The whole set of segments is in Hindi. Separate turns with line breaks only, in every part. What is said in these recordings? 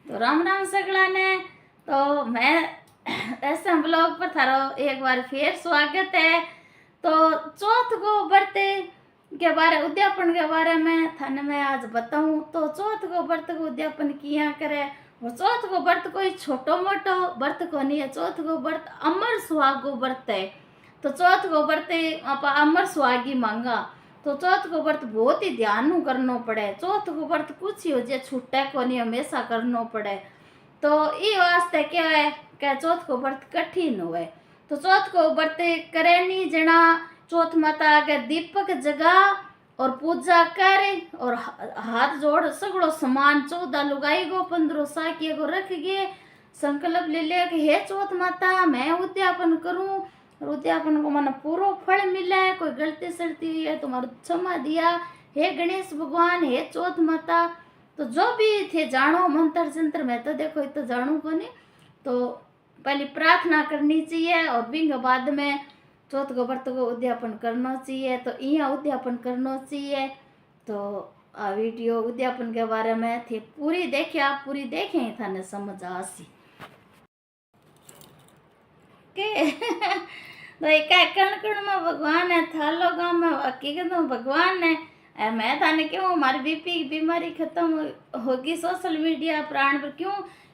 तो राम राम सगला ने। तो मैं ऐसे ब्लॉग पर थारो एक बार फिर स्वागत है। तो चौथ को व्रत के बारे उद्यापन के बारे में थाने मैं आज बताऊं। तो चौथ को व्रत को उद्यापन किया करे। और चौथ को व्रत कोई छोटो मोटो व्रत को नहीं है। चौथ को व्रत अमर सुहाग को व्रत है। तो चौथ को व्रत आप अमर सुहागी मांगा। तो चौथ को व्रत बहुत ही ध्यान करना पड़े। चौथ को व्रत कुछ ही हो जाए छूटे को नहीं हमेशा करना पड़े। तो ये वास्ते क्या है कि चौथ को व्रत कठिन हुए। तो चौथ को व्रत करे नहीं जना चौथ माता के दीपक जगा और पूजा करे और हाथ जोड़ सगड़ो समान 14 लुगाई गो 15 साकिया को रख गए संकल्प ले लिया कि हे चौथ माता मैं उद्यापन करूं और उद्यापन को मन पूरा फल मिले। कोई गलती सलती हुई है तुम्हारा क्षमा दिया हे गणेश भगवान हे चौथ माता। तो जो भी थे जानो मंत्र जंत्र में तो देखो तो जानू को नहीं। तो पहले प्रार्थना करनी चाहिए और बिंग बाद में चौथ को व्रत को उद्यापन करना चाहिए। तो यहाँ उद्यापन करना चाहिए। तो आ वीडियो उद्यापन के बारे में थे पूरी देखे आप पूरी देखें थाने समझ आसी के तो एक कण में भगवान है थालो गांव में हकीकत में भगवान है। मैं थाने क्यों हमारी बीपी की बीमारी खत्म होगी सोशल मीडिया प्राण पर क्यों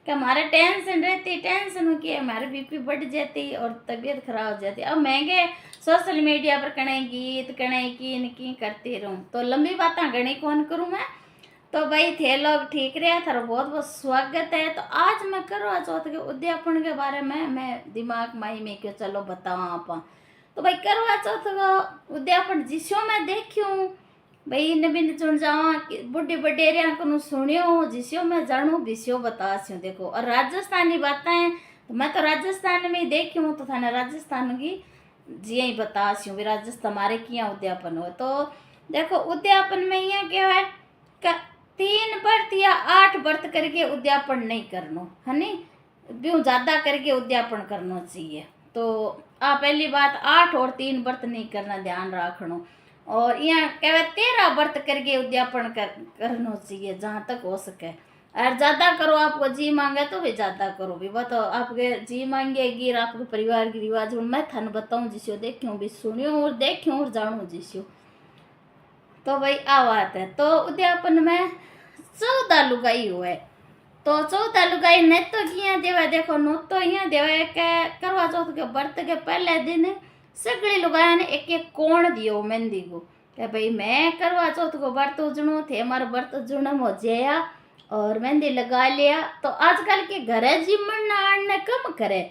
कि हमारे टेंशन रहती टेंशन की हमारी बीपी बढ़ जाती और तबीयत खराब हो जाती। अब महंगे सोशल मीडिया पर कणे गीत कणे की इनकी करती रहूँ तो लंबी बातें गणी कौन करूँ मैं। तो भाई थे लोग ठीक रहे थारा बहुत बहुत स्वागत है। तो आज मैं करवा चौथ के उद्यापन के बारे में मैं दिमाग माई में क्यों चलो बतावा आप। तो भाई करवा चौथ को उद्यापन जिसो मैं देखूँ भाई इन्हें भी चुन जावा बुढ़ी बडेरिया को सुनियो जिसो मैं जानू बिस्यो बता सी देखो। और राजस्थानी बातें तो मैं तो राजस्थान में ही देखी हूँ तो थाने राजस्थान की जी ही बता सी हूँ राजस्थान हमारे किया उद्यापन हो। तो देखो उद्यापन में यहाँ क्या है 3 व्रत या 8 व्रत करके उद्यापन नहीं करना है नी ब्यू ज्यादा करके उद्यापन करना चाहिए। तो पहली बात 8 और 3 व्रत नहीं करना ध्यान रखना। और यहाँ क्या 13 व्रत करके उद्यापन करना चाहिए जहाँ तक हो सके। और ज़्यादा करो आपको जी मांगे तो भी ज़्यादा करो भी तो आपके जी मांगेगी आपके परिवार की रिवाज मैं थन बताऊँ जिसो देखूँ भी सुनियो और देखूँ और जानूँ जिसो। तो भाई आ बात है। तो उद्यापन में 14 लुगाई हुए। तो 14 लुगाई ने तो किया देवा देखो नो तो यहाँ देवा के करवा चौथ के व्रत के पहले दिन सगड़ी लुगाया ने एक एक कोण दियो मेहंदी को कि भाई मैं करवा चौथ को व्रत उजणो थे हमारा व्रत उजणम हो जाया और मेहंदी लगा लिया। तो आजकल के घरे जिमन आने कम करे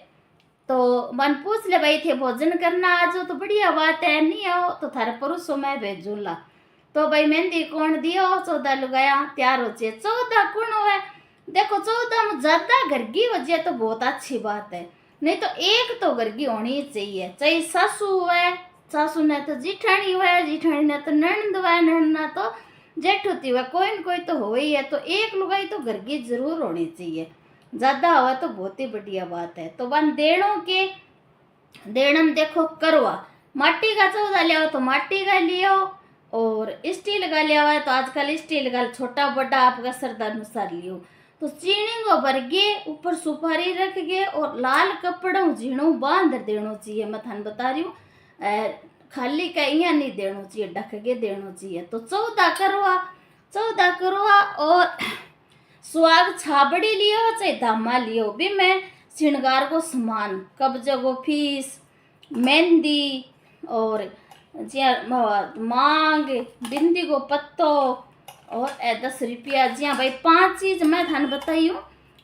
तो मन पूछ ले भाई थे भोजन करना आज तो बढ़िया बात है नहीं आओ तो थारे परोसो मैं भेजूला। तो भाई मेहंदी कौन दियो 14 लुगाया तैयार हो जाए 14 कौन हुए देखो 14 में ज्यादा घरगी हो जाए तो बहुत अच्छी बात है नहीं तो एक तो घरगी होनी चाहिए चाहे सासू हुए सासू ने तो जिठानी हुए जिठानी ने तो ननद हुए ननद ने तो जेठुती हुए कोई न कोई तो हो ही है। तो एक लुगाई तो घरगी जरूर होनी चाहिए ज्यादा हुआ तो बहुत ही बढ़िया बात है। तो बन देणों के देणम देखो करवा माटी का 14 लिया तो माटी का लियो और स्टील का लिया हुआ है तो आजकल स्टील का छोटा बड़ा आपका श्रद्धा अनुसार लियो। तो चीनी को भर के ऊपर सुपारी रख के और लाल कपड़ों झीणों बांध देना चाहिए। मैं थान बता रही हूँ खाली का यहाँ नहीं देना चाहिए ढक के देना चाहिए। तो 14 करवा और सुहाग छाबड़ी लियो चाहे धामा लियो भी मैं श्रृंगार को सामान कब्जे को फीस मेहंदी और मांग बिंदी को पत्तो और 10 रुपया जी हाँ भाई 5 चीज मैं थाने बताई हूँ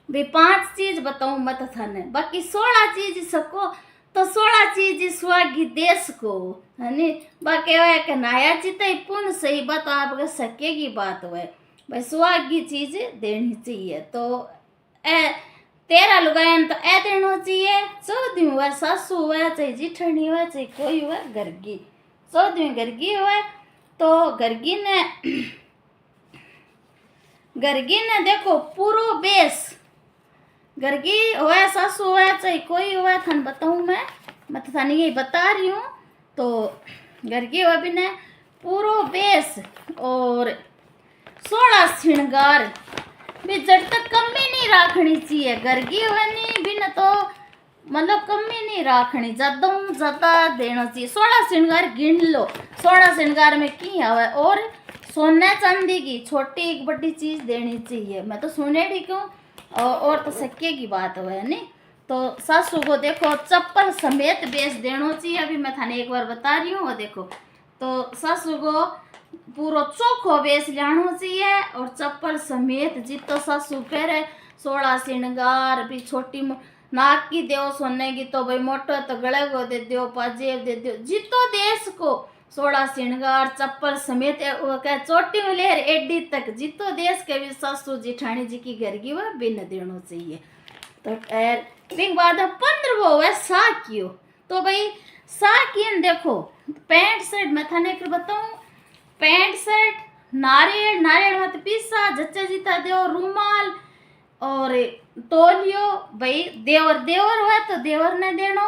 भाई 5 चीज बताऊँ मत थाने बाकी 16 चीज सको तो 16 चीज सुहागी देश को है नी बाकी है नाया चिता पुण्य सही बात आपके सकेगी बात हुए भाई सुहागी चीज देनी चाहिए। तो 13 लुगायन तो देना चाहिए 14वीं हुआ सासू हुआ चाहे जिठनी हुआ चाहे कोई हुआ घरगी 14वीं घरगी हुआ। तो घरगी ने देखो पूरो बेस घरगी हुआ सासू हुआ चाहे कोई हुआ थान बताऊँ मैं तो थानी यही बता रही हूँ। तो घरगी हुआ भी ने पूरो बेस और 16 श्रृंगार भी जब तक कम भी नहीं राखनी चाहिए। घर की होनी बिन तो मतलब कमी नहीं राखनी, ज्यादा ज्यादा देना चाहिए। सोना श्रृंगार गिन लो, सोना श्रृंगार में की हवा और सोने चांदी की छोटी एक बड़ी चीज देनी चाहिए। मैं तो सुनेड़ी क्यों और तो सके की बात है नहीं। तो सासू को देखो चप्पल समेत बेच देना चाहिए। अभी मैं थाने एक बार बता रही हूँ, वो देखो। तो सासू को पूरा चोखो बेच लाना चाहिए और चप्पल समेत जितो सासू पहरे। सोलह श्रृंगार भी छोटी नाक की दो सोने की, तो भाई मोटो तो गले को दे दो, पाजेब दे दो, जितो देश को सोलह श्रृंगार चप्पल समेत क्या चोटी में लेर एडी तक जितो देश के भी सासू जिठानी जी की घर की वह बिन देना चाहिए। तो फिर बाद 15 है साकियो। तो भाई साकियन देखो पैंट शर्ट मैं थाने के बताऊं, पैंट शर्ट नारियल नारियल मत पीसा जच्चा जीता दो, रूमाल और तोलियो। भाई देवर देवर हुआ तो देवर ने देनो,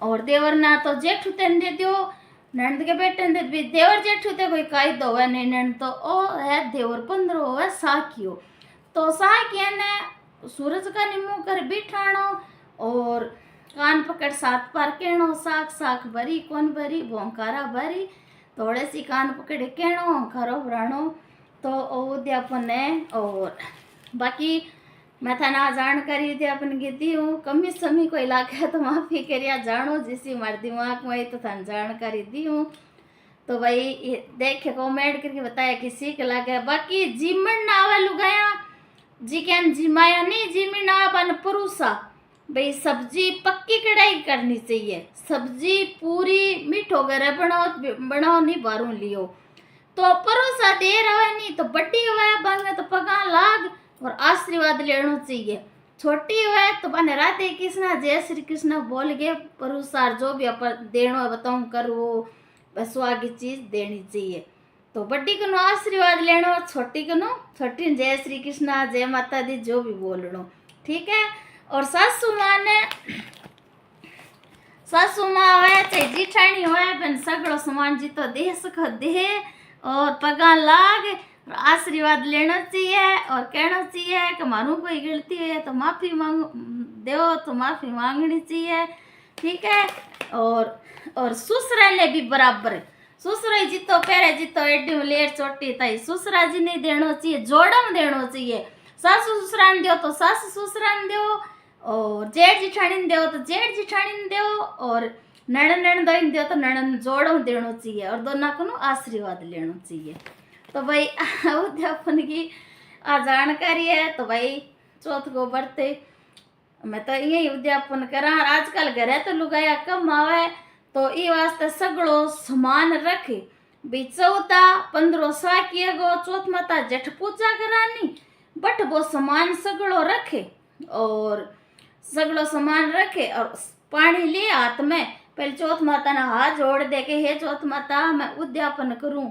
और देवर ना तो जेठू तेन दे दो, नंद के बेटे दे भी देवर जेठू ते कोई कायदो है नहीं। नंद तो ओ है देवर 15 है साकियो। तो साकिया ने सूरज का निमू कर बिठाणो और कान पकड़ सात पार कहणो, साख साख भरी कौन भरी भोंकारा भरी, थोड़े सी कान पकड़ कहणो खरो भराणो। तो उद्यापन ने और बाकी मैं थाना जानकारी थी अपन की दी हूँ। कमी समी को इलाका है तो माफ़ी करिया जानो जिसी हमारे दिमाग में तो थान जानकारी दी हूँ। तो भाई देखे कमेंट करके बताया किसी के लागे। बाकी जिमन ना आवे लुगाया जी क्या जिमाया नहीं, जिमिन आवन पुरुषा। भाई सब्जी पक्की कढ़ाई करनी चाहिए, सब्जी पूरी मीठो घर बनाओ नहीं बारू लियो। तो परोसा देर आवे नहीं तो बड्डी हुआ बांगे तो पगा लाग और आशीर्वाद लेना चाहिए। छोटी हुआ तो बने राधे कृष्णा जय श्री कृष्ण बोल के परुसार जो भी अपन देनो है बताऊं करो बस आगे चीज देनी चाहिए। तो बड्डी को आशीर्वाद लेनो, छोटी को छोटी जय श्री कृष्णा जय माता दी जो भी बोलनो, ठीक है। और सासू माँ ने सासू माँ है चाहे जिठानी हो सगड़ो सामान जी तो दे सको दे और पगा लाग आशीर्वाद लेना चाहिए और कहना चाहिए कि मारू कोई गलती है तो माफ़ी मांग दो, तो माफ़ी मांगनी चाहिए, ठीक है। और ससुरा ने भी बराबर, ससुरा जितो पहरे जितो एडी लेर चोटी ताई ससुरा जी नहीं देना चाहिए, जोड़म देना चाहिए। सासू ससुरा ने दो तो सासू ससुरा ने दो, और जेठ जिठानी ने दो तो जेठ जिठानी ने दो, और नणन नणदोई दो तो नणन जोड़म देना चाहिए और दोनों को आशीर्वाद लेना चाहिए। तो भाई उद्यापन की आ जानकारी है। तो भाई चौथ को बरते मैं तो यही उद्यापन करा। आजकल घरे तो लुगाया कम आवे तो ये वास्ते सगड़ो सामान रखे। भाई चौथा 15 साकिए गो चौथ माता जठ पूजा करानी बट वो सामान सगड़ो रखे और सगड़ो सामान रखे और पानी ले हाथ में पहले चौथ माता ने हाथ जोड़ दे के हे चौथ माता मैं उद्यापन करूं।